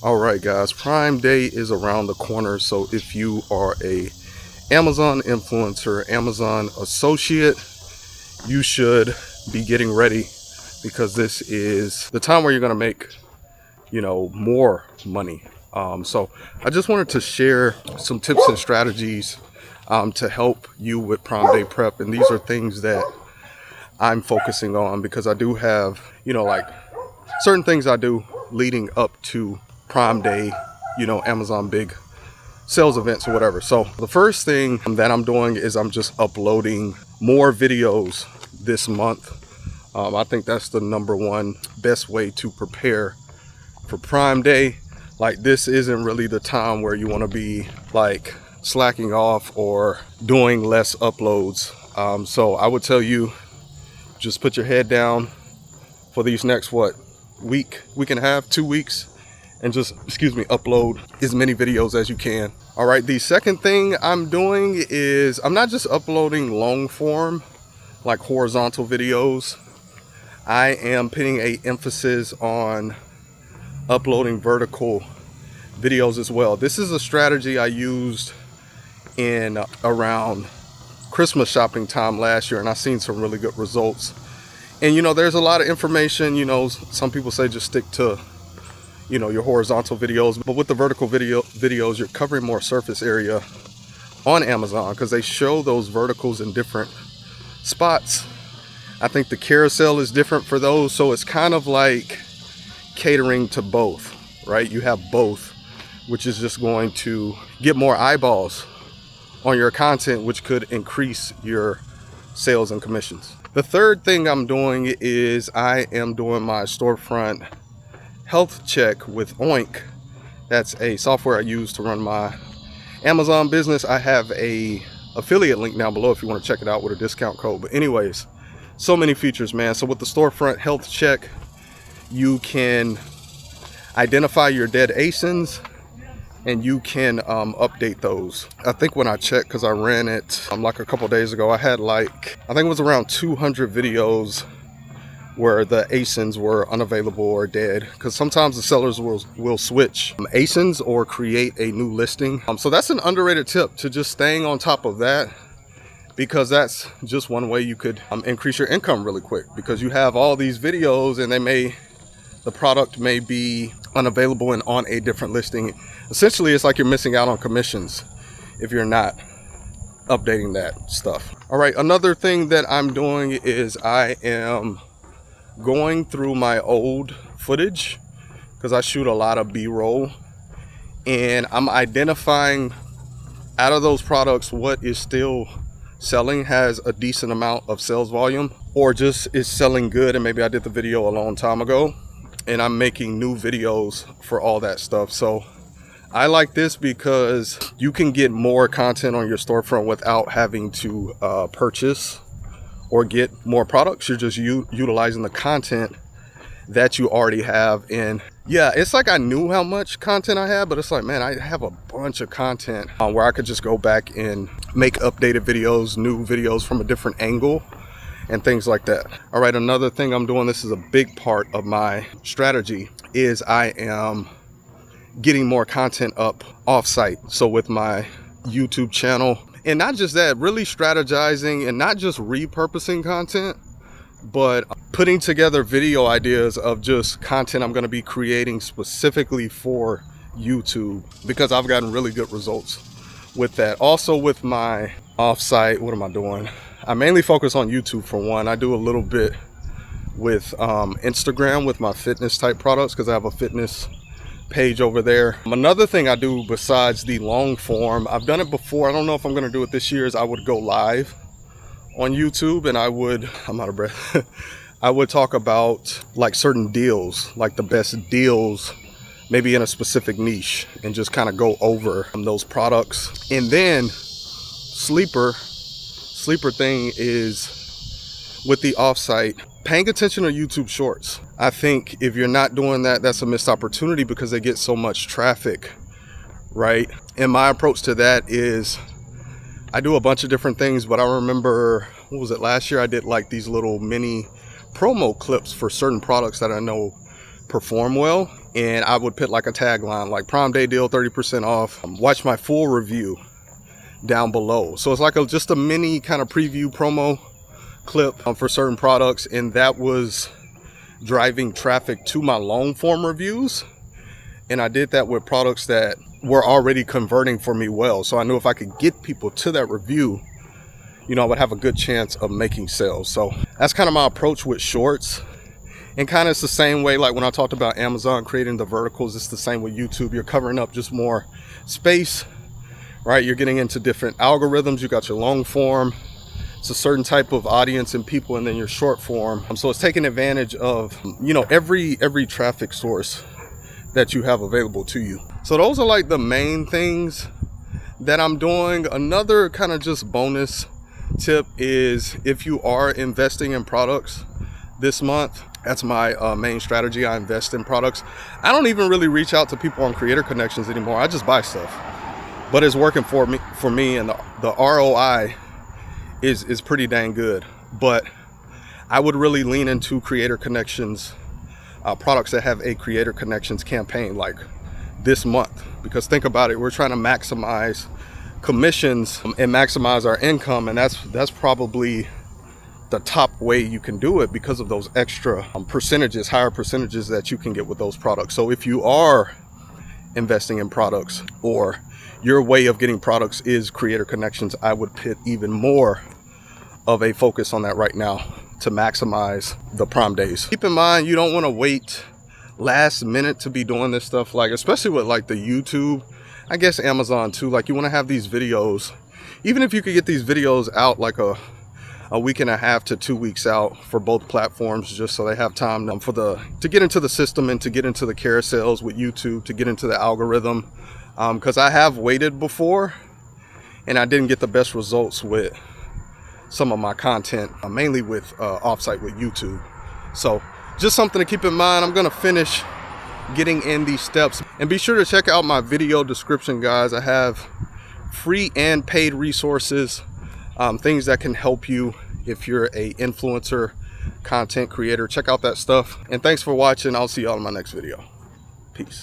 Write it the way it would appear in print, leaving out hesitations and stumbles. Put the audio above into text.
All right, guys, Prime Day is around the corner. So if you are a Amazon influencer, Amazon associate, you should be getting ready because this is the time where you're going to make, more money. So I just wanted to share some tips and strategies to help you with Prime Day prep. And these are things that I'm focusing on because I do have, like certain things I do leading up to Prime Day, Amazon big sales events or whatever. So the first thing that I'm doing is I'm just uploading more videos this month. I think that's the number one best way to prepare for Prime Day. Like, this isn't really the time where you want to be like slacking off or doing less uploads. So I would tell you, just put your head down for these next week and a half, 2 weeks, and just upload as many videos as you can. All right, the second thing I'm doing is I'm not just uploading long form like horizontal videos. I am putting a emphasis on uploading vertical videos as well. This is a strategy I used in around Christmas shopping time last year, and I've seen some really good results. And there's a lot of information. Some people say just stick to your horizontal videos, but with the vertical videos, you're covering more surface area on Amazon because they show those verticals in different spots. I think the carousel is different for those, so it's kind of like catering to both, right? You have both, which is just going to get more eyeballs on your content, which could increase your sales and commissions. The third thing I'm doing is I am doing my storefront health check with Oink. That's a software I use to run my Amazon business. I have a affiliate link down below if you want to check it out with a discount code. But anyways, so many features, man. So with the storefront health check, you can identify your dead ASINs and you can update those. I think when I checked, because I ran it like a couple days ago, I had I think it was around 200 videos where the ASINs were unavailable or dead, because sometimes the sellers will switch ASINs or create a new listing. So that's an underrated tip, to just staying on top of that, because that's just one way you could increase your income really quick, because you have all these videos and the product may be unavailable and on a different listing. Essentially, it's like you're missing out on commissions if you're not updating that stuff. All right, another thing that I'm doing is I am going through my old footage, because I shoot a lot of B-roll, and I'm identifying out of those products what is still selling, has a decent amount of sales volume, or just is selling good, and maybe I did the video a long time ago and I'm making new videos for all that stuff. So I like this because you can get more content on your storefront without having to purchase or get more products. You're just utilizing the content that you already have. And yeah, it's like I knew how much content I had, but it's like, man, I have a bunch of content where I could just go back and make updated videos, new videos from a different angle and things like that. All right, another thing I'm doing, this is a big part of my strategy, is I am getting more content up off-site. So with my YouTube channel, and not just that, really strategizing and not just repurposing content, but putting together video ideas of just content I'm going to be creating specifically for YouTube, because I've gotten really good results with that. Also with my off-site, what am I doing? I mainly focus on YouTube for one. I do a little bit with Instagram with my fitness type products, because I have a fitness page over there. Another thing I do besides the long form, I've done it before, I don't know if I'm going to do it this year, is I would go live on YouTube and I'm out of breath. I would talk about like certain deals, like the best deals, maybe in a specific niche, and just kind of go over those products. And then sleeper thing is with the offsite, paying attention to YouTube shorts. I think if you're not doing that, that's a missed opportunity, because they get so much traffic, right? And my approach to that is I do a bunch of different things, but I remember, what was it, last year I did like these little mini promo clips for certain products that I know perform well. and I would put like a tagline like Prime Day deal 30% off. Watch my full review down below. So it's like just a mini kind of preview promo clip for certain products, and that was driving traffic to my long form reviews. And I did that with products that were already converting for me well. So I knew if I could get people to that review, I would have a good chance of making sales. So that's kind of my approach with shorts. And kind of it's the same way, like when I talked about Amazon creating the verticals, it's the same with YouTube. You're covering up just more space, right? You're getting into different algorithms. You got your long form, it's a certain type of audience and people, and then your short form. So it's taking advantage of, every traffic source that you have available to you. So those are like the main things that I'm doing. Another kind of just bonus tip is if you are investing in products this month, that's my main strategy. I invest in products. I don't even really reach out to people on Creator Connections anymore. I just buy stuff, but it's working for me, and the ROI is pretty dang good. But I would really lean into Creator Connections products that have a Creator Connections campaign like this month, because think about it, we're trying to maximize commissions and maximize our income, and that's probably the top way you can do it because of those extra higher percentages that you can get with those products. So if you are investing in products, or your way of getting products is Creator Connections, I would put even more of a focus on that right now to maximize the Prime days. Keep in mind, you don't want to wait last minute to be doing this stuff, like especially with like the YouTube, I guess Amazon too. Like you want to have these videos, even if you could get these videos out like a week and a half to 2 weeks out for both platforms, just so they have time to get into the system and to get into the carousels with YouTube, to get into the algorithm. Because I have waited before and I didn't get the best results with some of my content, mainly with offsite with YouTube. So just something to keep in mind. I'm gonna finish getting in these steps, and be sure to check out my video description, guys. I have free and paid resources, things that can help you if you're a influencer content creator. Check out that stuff, and thanks for watching. I'll see y'all in my next video.